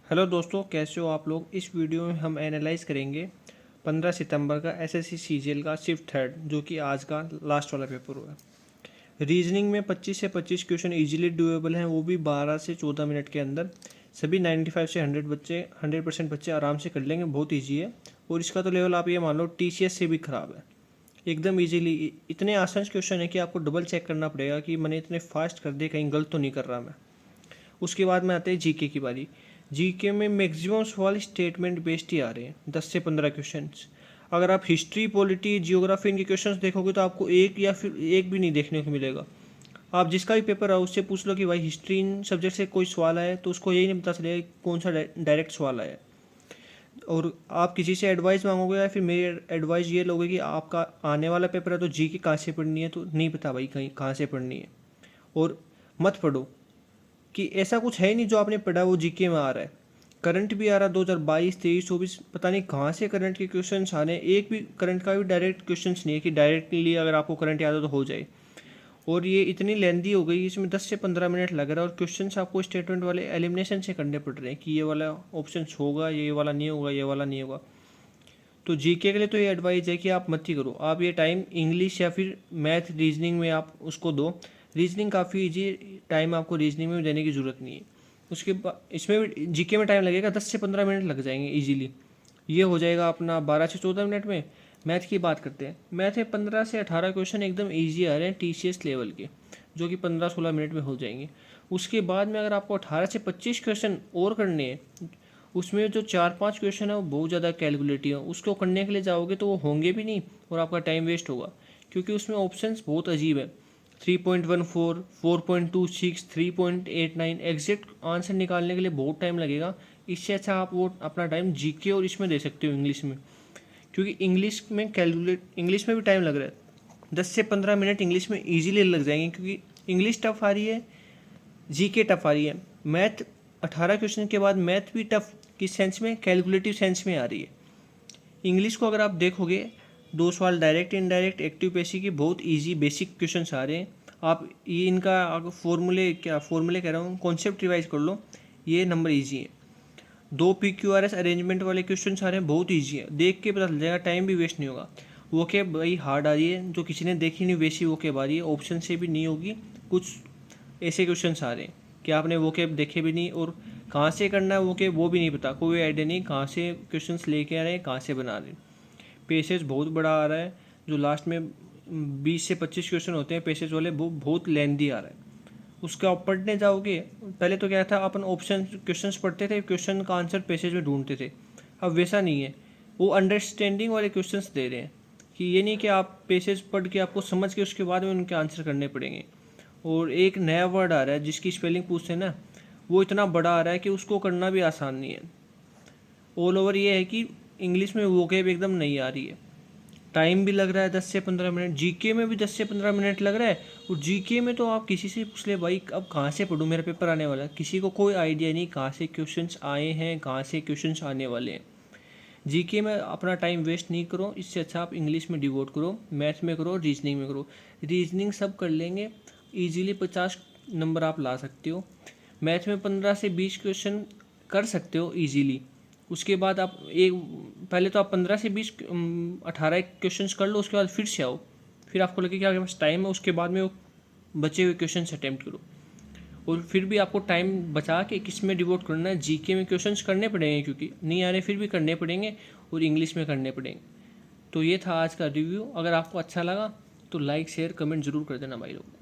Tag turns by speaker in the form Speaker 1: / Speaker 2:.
Speaker 1: Hello दोस्तों, कैसे हो आप लोग। इस वीडियो में हम एनालाइज करेंगे 15 सितंबर का एसएससी सीजीएल का शिफ्ट थर्ड, जो कि आज का लास्ट वाला पेपर हुआ। रीजनिंग में 25 से 25 क्वेश्चन इजीली डूएबल हैं, वो भी 12 से 14 मिनट के अंदर। सभी 95 से 100% बच्चे आराम से कर लेंगे, बहुत ईजी है। और इसका तो लेवल आप ये मान लो टीसीएस से भी ख़राब है, एकदम ईजीली। इतने आसान क्वेश्चन है कि आपको डबल चेक करना पड़ेगा कि मैंने इतने फास्ट कर दिए, कहीं गलत तो नहीं कर रहा मैं। उसके बाद में आते हैं जीके की बारी। जीके में मैक्सिमम सवाल स्टेटमेंट बेस्ड ही आ रहे हैं, 10 से 15 क्वेश्चंस। अगर आप हिस्ट्री, पॉलिटी, जियोग्राफी इनके क्वेश्चंस देखोगे तो आपको एक या फिर एक भी नहीं देखने को मिलेगा। आप जिसका भी पेपर आओ उससे पूछ लो कि भाई हिस्ट्री इन सब्जेक्ट से कोई सवाल आया है, तो उसको यही नहीं पता चलेगा कि कौन सा डायरेक्ट सवाल आया है। और आप किसी से एडवाइस मांगोगे या फिर मेरी एडवाइस ये लोगे कि आपका आने वाला पेपर है तो जीके कहाँ से पढ़नी है, तो नहीं पता भाई कहीं कहाँ से पढ़नी है। और मत पढ़ो कि ऐसा कुछ है नहीं जो आपने पढ़ा वो जीके में आ रहा है। करंट भी आ रहा है 2022, 23, 24, पता नहीं कहाँ से करंट के क्वेश्चन आ रहे हैं। एक भी करंट का भी डायरेक्ट क्वेश्चन नहीं है कि डायरेक्टली अगर आपको करंट याद हो तो हो जाए। और ये इतनी लेंदी हो गई, इसमें 10 से 15 मिनट लग रहा है। और क्वेश्चन आपको स्टेटमेंट वाले एलिमिनेशन से करने पड़ रहे हैं कि ये वाला ऑप्शन होगा, ये वाला नहीं होगा, ये वाला नहीं होगा। तो जीके के लिए तो ये एडवाइस है कि आप मत ही करो। आप ये टाइम इंग्लिश या फिर मैथ, रीजनिंग में आप उसको दो। रीजनिंग काफ़ी इजी टाइम, आपको रीजनिंग में देने की ज़रूरत नहीं है। उसके बाद इसमें भी जीके में टाइम लगेगा, 10 से 15 मिनट लग जाएंगे इजीली। ये हो जाएगा अपना 12 से 14 मिनट में। मैथ की बात करते हैं। मैथ में 15 से 18 क्वेश्चन एकदम ईजी आ रहे हैं टीसीएस लेवल के, जो कि 15-16 मिनट में हो जाएंगे। उसके बाद में अगर आपको 18 से 25 क्वेश्चन और करने हैं, उसमें जो 4-5 क्वेश्चन है वो बहुत ज़्यादा कैलकुलेटिव है। उसको करने के लिए जाओगे तो वो होंगे भी नहीं और आपका टाइम वेस्ट होगा, क्योंकि उसमें ऑप्शंस बहुत अजीब है। 3.14, 4.26, 3.89, एग्जैक्ट आंसर निकालने के लिए बहुत टाइम लगेगा। इससे अच्छा आप वो अपना टाइम जीके और इसमें दे सकते हो, इंग्लिश में। क्योंकि इंग्लिश में भी टाइम लग रहा है। 10 से 15 मिनट इंग्लिश में ईजिली लग जाएंगे, क्योंकि इंग्लिश टफ आ रही है, जीके टफ आ रही है। मैथ 18 क्वेश्चन के बाद मैथ भी टफ किस सेंस में, कैलकुलेटिव सेंस में आ रही है। इंग्लिश को अगर आप देखोगे, 2 सवाल डायरेक्ट, इनडायरेक्ट, एक्टिव पैसिव की बहुत इजी बेसिक क्वेश्चंस आ रहे हैं। आप ये इनका फॉर्मूले कह रहा हूँ, कॉन्सेप्ट रिवाइज कर लो, ये नंबर ईजी है। 2 PQRS अरेंजमेंट वाले क्वेश्चन आ रहे हैं, बहुत ईजी है, देख के पता चल जाएगा, टाइम भी वेस्ट नहीं होगा। वो के भाई हार्ड आ रही है, जो किसी ने देखी नहीं वैसी वो के आ रही है, ऑप्शन से भी नहीं होगी। कुछ ऐसे क्वेश्चन आ रहे हैं कि आपने वो कैब देखे भी नहीं, और कहाँ से करना है वो कैब वो भी नहीं पता, कोई आइडिया नहीं कहाँ से क्वेश्चंस लेके आ रहे हैं, कहाँ से बना रहे हैं। पेसेज बहुत बड़ा आ रहा है, जो लास्ट में 20 से 25 क्वेश्चन होते हैं पेसेज वाले, वो बहुत लेंदी आ रहा है। उसका आप पढ़ने जाओगे, पहले तो क्या था, अपन ऑप्शन क्वेश्चंस पढ़ते थे, क्वेश्चन का आंसर पेसेज में ढूंढते थे। अब वैसा नहीं है, वो अंडरस्टैंडिंग वाले क्वेश्चंस दे रहे हैं, कि ये नहीं कि आप पेसेज पढ़ के आपको समझ के उसके बाद में उनके आंसर करने पड़ेंगे। और एक नया वर्ड आ रहा है जिसकी स्पेलिंग पूछते हैं ना, वो इतना बड़ा आ रहा है कि उसको करना भी आसान नहीं है। ऑल ओवर ये है कि इंग्लिश में वोकैब एकदम नहीं आ रही है। टाइम भी लग रहा है 10 से 15 मिनट, जीके में भी 10 से 15 मिनट लग रहा है। और जीके में तो आप किसी से पूछ ले भाई अब कहाँ से पढ़ूँ, मेरा पेपर आने वाला है, किसी को कोई आइडिया नहीं कहाँ से क्वेश्चंस आए हैं, कहाँ से क्वेश्चंस आने वाले हैं। जीके में अपना टाइम वेस्ट नहीं करो, इससे अच्छा आप इंग्लिश में डिवोट करो, मैथ में करो, रीजनिंग में करो। रीजनिंग सब कर लेंगे, ईजिली 50 नंबर आप ला सकते हो। मैथ में 15 से 20 क्वेश्चन कर सकते हो ईजीली। उसके बाद आप एक, पहले तो आप 15 से 20 18 क्वेश्चंस कर लो, उसके बाद फिर से आओ, फिर आपको लगे कि आपके पास टाइम है, उसके बाद में वो बचे हुए क्वेश्चन अटैम्प्ट करो। और फिर भी आपको टाइम बचा के किस में डिवोट करना है, जीके में क्वेश्चंस करने पड़ेंगे, क्योंकि नहीं आ रहे फिर भी करने पड़ेंगे, और इंग्लिश में करने पड़ेंगे। तो ये था आज का रिव्यू। अगर आपको अच्छा लगा तो लाइक, शेयर, कमेंट ज़रूर कर देना भाई लोग।